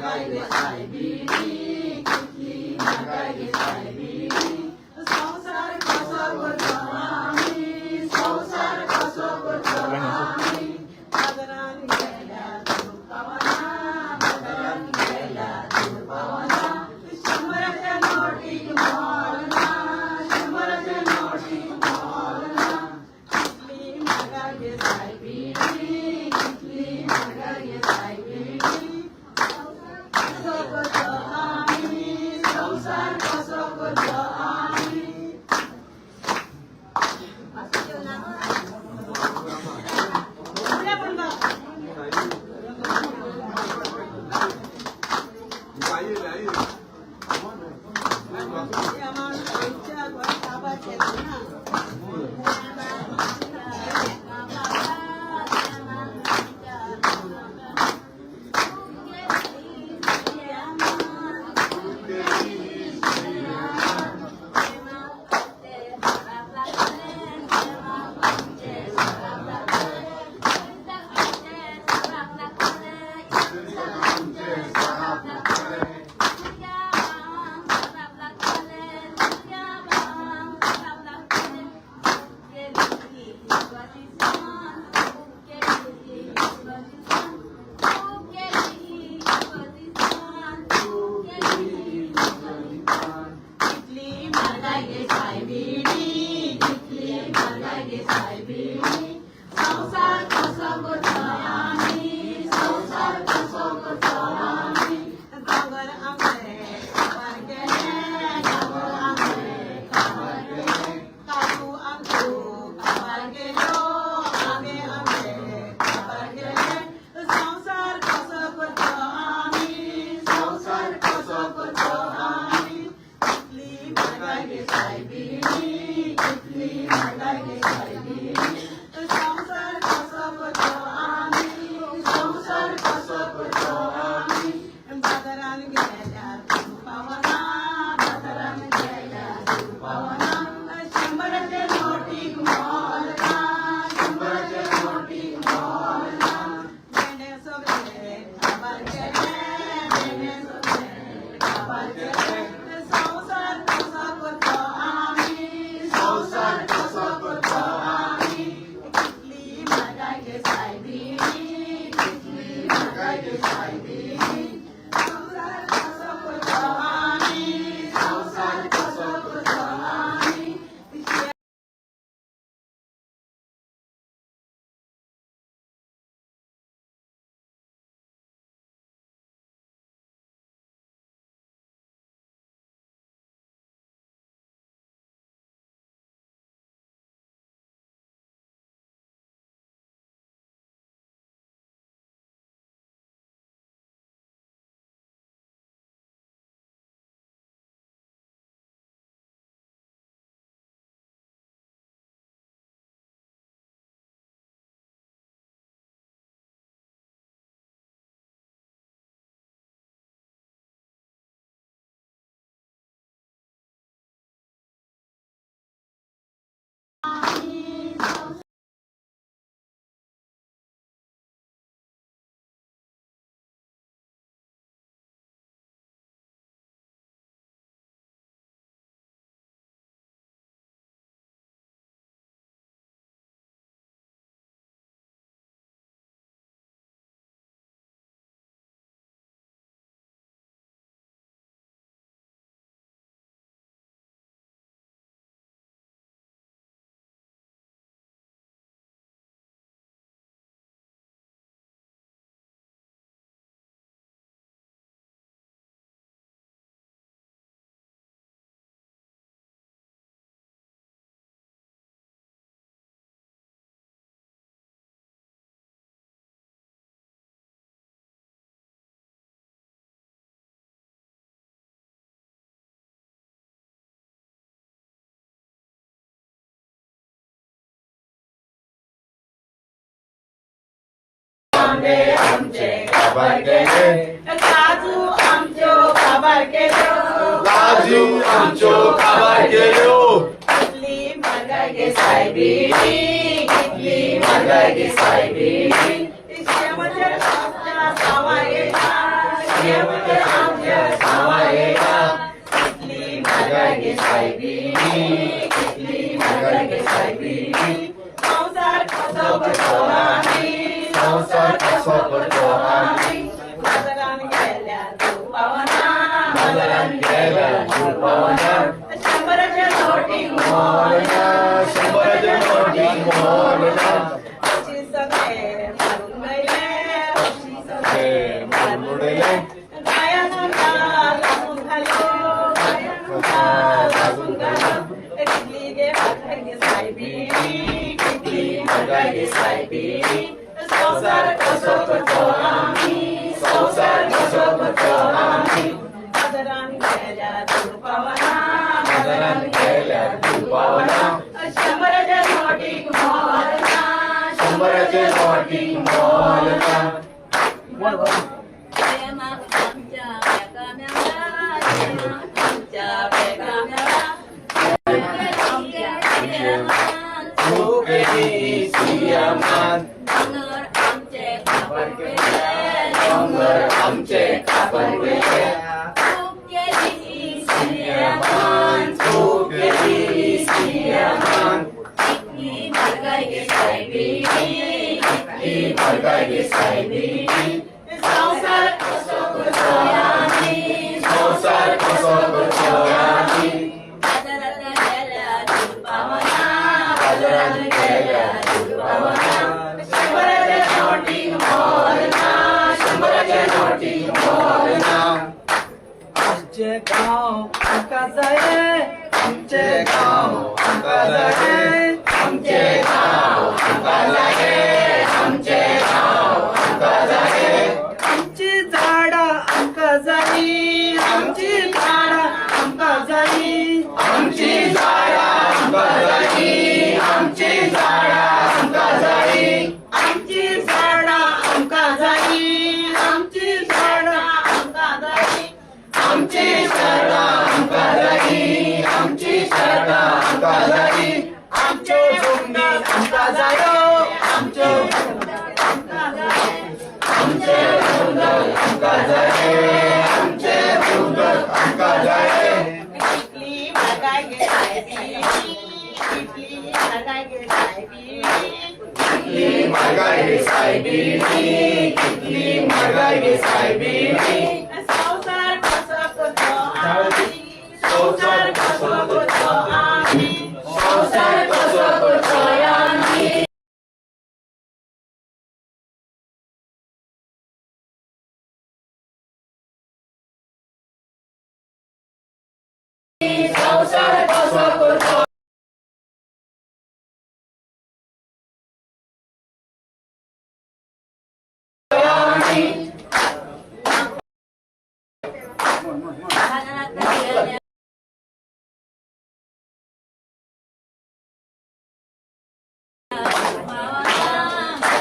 Right. काबार केले काजू आमच्यो काबार केल्यो काजू आमच्यो काबार केल्यो कितली म्हारगाय गे सायबी कितली म्हारगाय गे सायबी शेवटे आमच्या सावायेला शेवटे आमच्या सावायेला कितली म्हारगाय गे सायबी कितली म्हारगाय गे सायबी संसार कसो करतो आमी संसार कसो करतो आमी बाजारान गेल्यार तूं पावना बाजारान गेल्यार तूं पावना शंबराच्या नोटीक मोल ना शंबराच्या नोटीक मोल ना अशी सगळे मारून उडयले अशी सगळे मारून उडयले गायान लागून घालो लागून घालो कितली गे म्हारगाय गे सायबी कितली म्हारगाय गे सायबी संसार कसो करतो आमी संसार कसो करतो आमी बाजारान गेल्यार तूं पावना बाजारान गेल्यार तूं पावना शंबराच्या नोटीक मोल ना शंबराच्या नोटीक मोल ना प्रेमाक आमच्या बेगा मेळा प्रेमाक आमच्या बेगा मेळा आमच्या प्रेमान तूं केली सियामान दोंगर आमचे काबार केले दोंगर आमचे काबार केले तूं केली सियामान तूं केली सियामान कितली म्हारगाय गे सायबी कितली म्हारगाय गे सायबी संसार कसो करतो आमी संसार कसो करतो आमी बाजारात गेल्यार तूं पावना बाजारात गेल्यार तूं पावना शंबराच्या नोटीक मोल ना शंबराच्या नोटीक मोल ना आमचे गांव आमकां जाये आमचे गांव आमकां जाये आमचे गांव आमकां जाये आमचे गांव आमकां जाये आमची झाडां आमकां जायी आमची झाडां आमकां जायी आमची झाडां आमकां जायी आमची झाडां आमकां जायी आमची झाडां आमकां जायी आमची झाडां आमकां जायी आमची झाडां आमकां जायी आमची झाडां आमकां जायी आमच्यो जमनी आमकां जायो आमच्यो आमकां जाय आमचे दोंगर आमकां जाये आमचे दोंगर आमकां जाये कितली म्हारगाय गे सायबी कितली म्हारगाय गे सायबी कितली म्हारगाय गे सायबी कितली म्हारगाय गे सायबी संसार कसो करतो आमी संसार कसो करतो आमी संसार कसो करतो आमी संसार कसो करतो आमी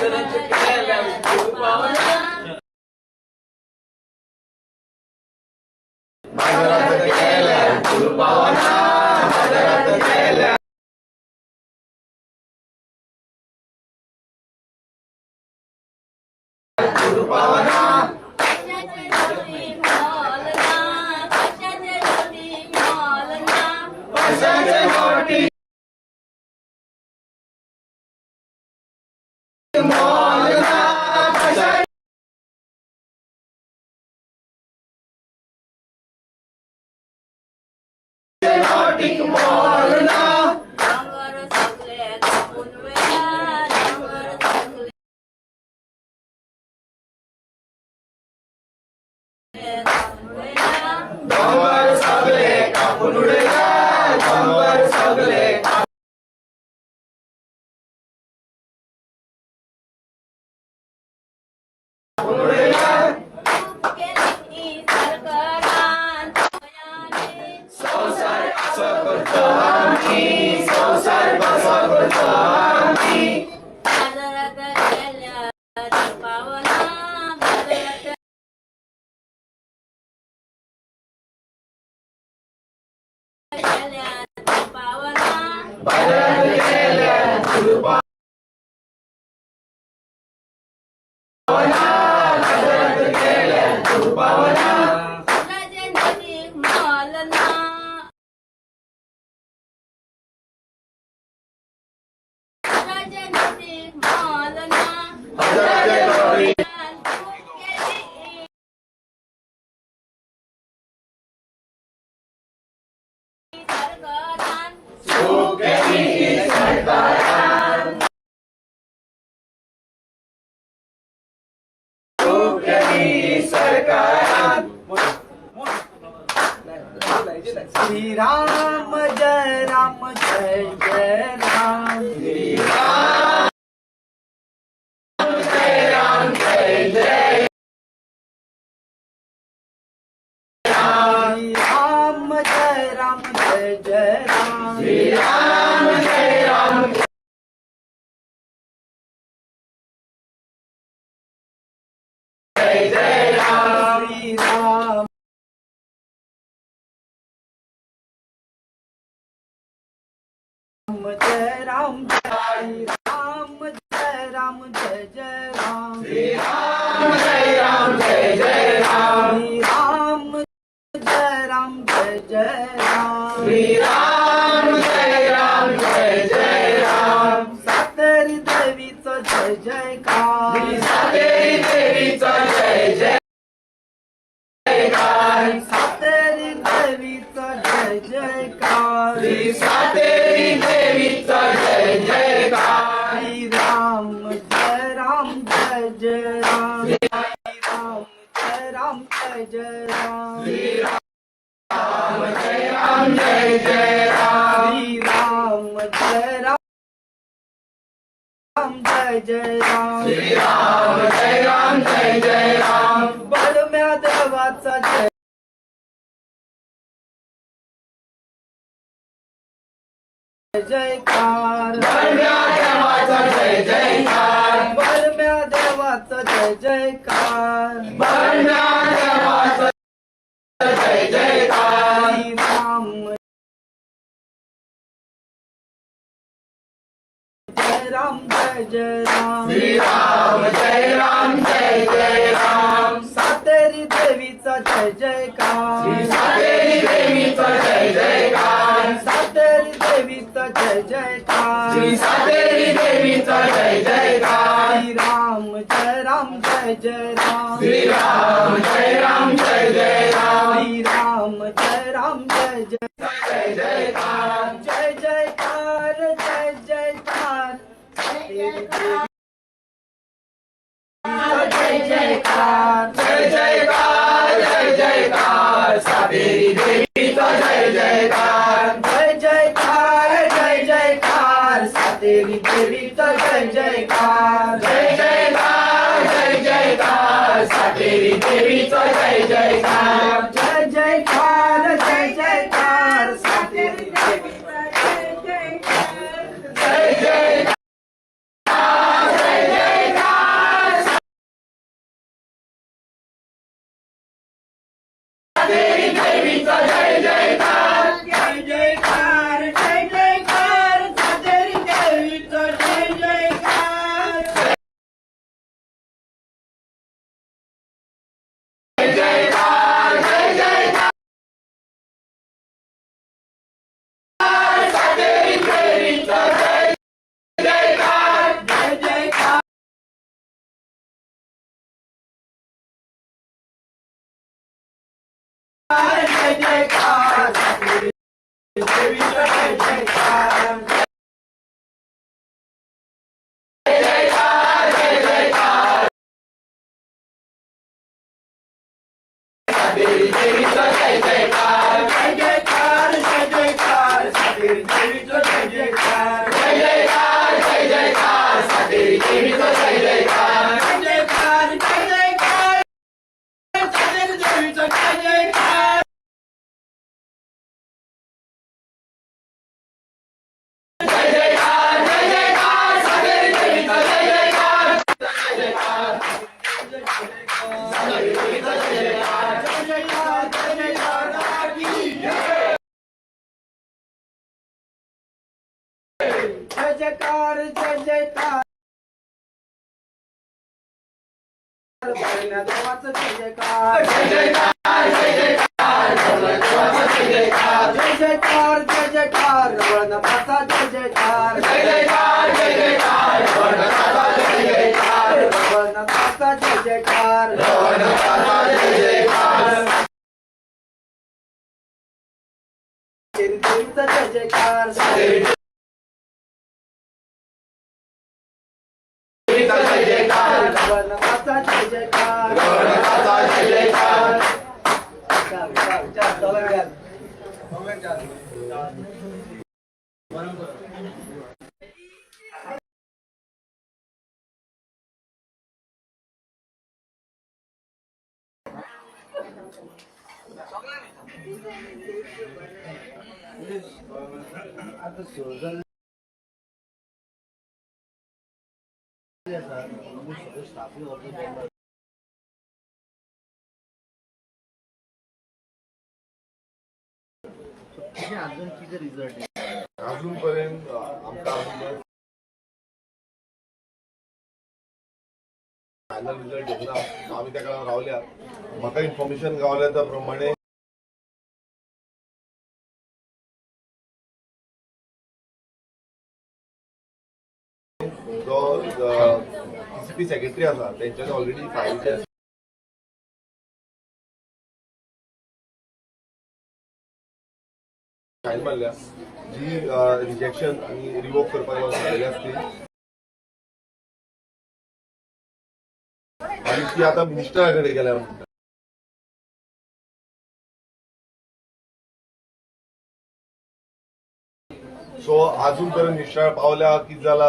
बाजारात गेल्यार बाजारात गेल्यार तूं पावना बाजारात गेल्यार तूं पावना कशाचे नोटीक मोल ना कशाचे नोटीक मोल ना कशाचे नोटीक मोल ना कशाचे नोटीक मोल ना डोंगर सगळे कापून वेळा डोंगर सगळे कापून वेळा डोंगर सगळे कापून उडयला डोंगर सगळे कापून उडयला केली सरकारान गोंयांनी संसार कसो करतो आमी संसार कसो करतो आमी बाजारात गेल्यार पावना बाजारात बाजारात गेल्या तुपावना बाजारात गेल्या तुपावना हजाराच्या दोरी सुख केली सरकारान सुख केली सरकारान श्रीराम जय राम जय जय राम श्री राम जय राम जय जय राम श्री राम जय राम जय जय राम श्री राम जय राम जय जय राम श्री राम जय राम जय राम जय राम जय जय राम श्री राम जय राम जय जय राम श्री राम जय राम जय जय राम श्री राम जय राम जय जय राम सातेरी देवीचं जय जयकार श्री सातेरी देवीचा जय जयकार सातेरी देवीचं जय जयकार श्री सातेरी देवीचा जय जयकार श्री राम जय राम जय जय राम श्री राम जय राम जय जय राम श्री राम जय राम जय जय राम श्री राम जय राम जय जय राम श्री राम जय राम जय जय राम बलम्या देवाचा जय जयकार बलम्या देवाचा जय जयकार बलम्या देवाचा जय जयकार बलम्या देवाचा जय जयकार श्री राम जय राम जय जय राम श्री राम जय राम जय जय राम सातेरी देवीचा जय जयकार श्री सातेरी देवीचा जय जयकार सातेरी देवीचा जय जयकार श्री सातेरी देवीचा जय जयकार श्री राम जय राम जय जय राम श्री राम जय राम जय जय राम श्री राम जय राम जय जय जय जयकार जय जयकार जय जयकार जय जयकार जय जयकार जय जयकार सातेरी देवीचा जय जयकार जय जयकार जय जयकार सातेरी देवीचा जय जयकार जय जयकार जय जयकार सातेरी देवीचा जय जयकार जय जयकार जय जयकार सातेरी देवीचा जय जयकार जय जयकार जय जयकार सातेरी देवीचा जय जयकार जय जयकार जय जयकार सातेरी देवीचा जय जयकार जय जयकार देवाचं जय जयकार जय जयकार जय जयकार देवाचा जय जयकार जय जयकार जय जयकार रवळनाथाचा जय जयकार जय जयकार जय जयकार रवळनाथाचा जय जयकार रवळनाथाचा जय जयकार रवळनाथाचा जय जयकार देवीचा जय जयकार देवीचा जय जयकार रवळनाथाचा जय जयकार रवळनाथाचा जय जयकार अजून किती रिझल्ट आहे अजूनपर्यंत आमचा फायनल रिझल्ट येतला आम्ही त्या काळात रावल्या म्हाका इन्फॉर्मेशन गावल्या त्या प्रमाणे जो TCP सेक्रेटरी आसा त्यांच्यानी ऑलरेडी फायल फायल मारल्या जी रिजेक्शन आणि रिवोक करपाक केली असतील आणि ती आता मिनिस्टराकडे गेल्या सो अजूनपर्यंत मिनिस्टर पावल्या कितें जाला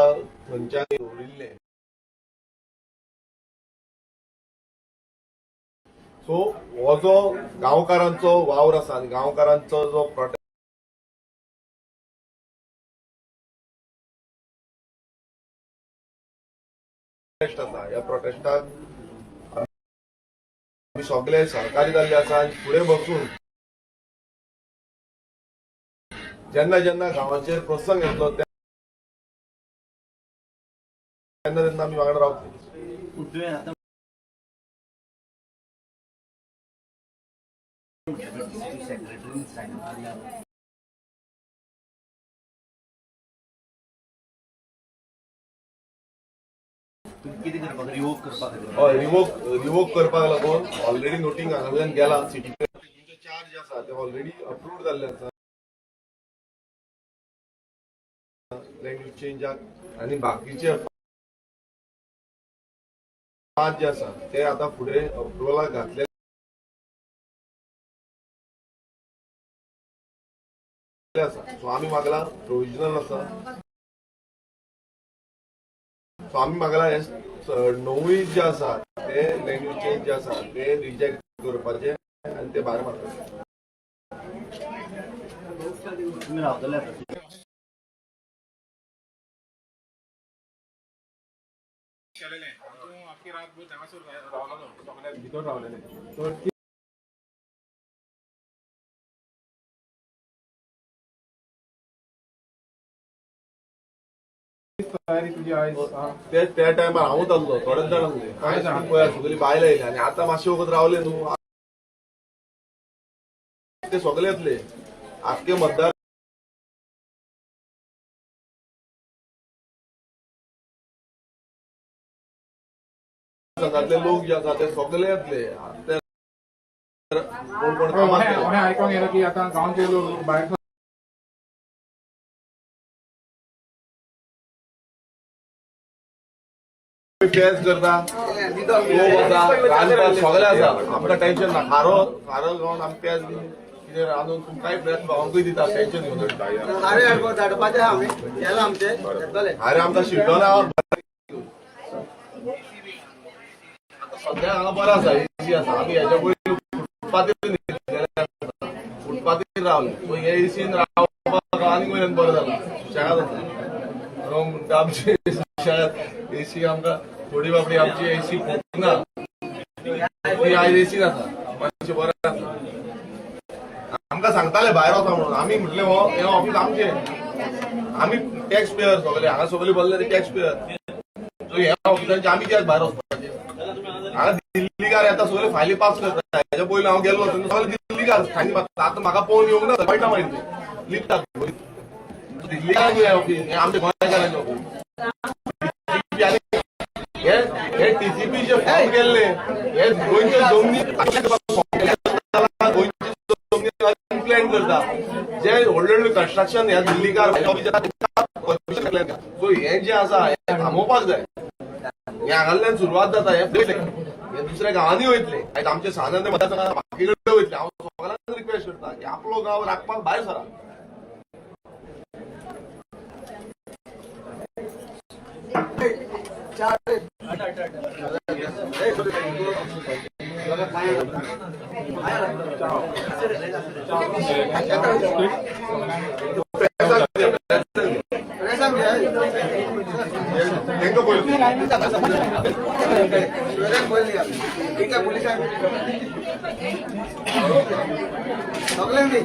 थंयच्यान उरिल्ले सो हो जो गांवकारांचो वावर आसा आनी गांवकारांचो जो प्रोटेस्ट आसा ह्या प्रोटेस्टाक आमी सगळे सहकारी जाल्ले आसा आनी फुडें बसून जेन्ना जेन्ना गांवाचेर प्रसंग येतलो तेन्ना तेन्ना आमी वांगडा रावतले रिवोक करपाक लागून ऑलरेडी नोटींग हांगाच्यान गेला सिटी तुमचे चार्ज आसा ते ऑलरेडी अप्रूव्ड जाल्ले आसा लँग्वेज चेंजाक आनी बाकीचे 5 जे आसा ते आता फुडें अप्रुवलाक घातले आसा सो आमी मागला प्रोविजनल आसा सो आमी मागला हे 9 जे आसा ते लँग्वेज चेंज जे आसा ते रिजेक्ट करपाचे आनी ते भायर मारपाचे तुम्ही रावतले भितर रावलेले त्या टायमार हांवूच आसलो थोडेच जाण आसले पळय सगळी बायलां येयली आनी आतां मातशे वगत रावले न्हू ते सगळे येतले आख्खे मतदार संघातले लोक जे आसा ते सगळे येतले कोण कोण कामाक आयकोंक येयला की आतां गांवचे लोक भायर पेस करता रांदपाक सगळे आसा आमकां टेन्शन ना खारो गावन आमी पेस बी कितें रांदून तुमकांय प्रेस भावांकूय दिता टेन्शन घेवन धाडपाचे आमी केला आमचे अरे आमकां शिड्डो ना सध्या हांगा बरो आसा एसी आसा आमी हेच्या पयलीं फुटपाथीर रावले सो हे एसीन रावपाक आनीक वयल्यान बरो जाला सुशेगाद आसा म्हणटा आमची सुशेगाद एसी आमकां थोडी बाबडी आमची एसी ना ती आयज एसीन आसा मातशें बरें आसा आमकां सांगताले भायर वता म्हणून आमी म्हटलें हो हे ऑफीस आमचें आमी टॅक्स पेयर सगळे हांगा सगळे भरले टॅक्स पेयर सो ह्या ऑफिसांचे आमी कित्याक भायर वचपाचें हांगा दिल्लीकार येता सगळे फायली पास करता हेच्या पयलीं हांव गेलो सगळे दिल्लीकार फायली पास आतां म्हाका पळोवन येवंक ना वायटा माहिती लिपतात दिल्लीकार आमच्या गोंयकारांचे हे टीसीपी जे फॉर्म केल्ले हे गोंयच्या जमनी इम्प्लिमेंट करता जे व्हडले व्हडले कन्स्ट्रक्शन ह्या दिल्लीकार सो हे जे आसा हे थांबोवपाक जाय हे हांगांतल्यान सुरवात जाता हे दुसऱ्या गांवांनी वयतले आयज आमचे सानंद मतदारसंघात बाकी कडेन वयतले हांव सगळ्यांक रिक्वेस्ट करता की आपलो गांव राखपाक भायर सरा सगळ्यांनी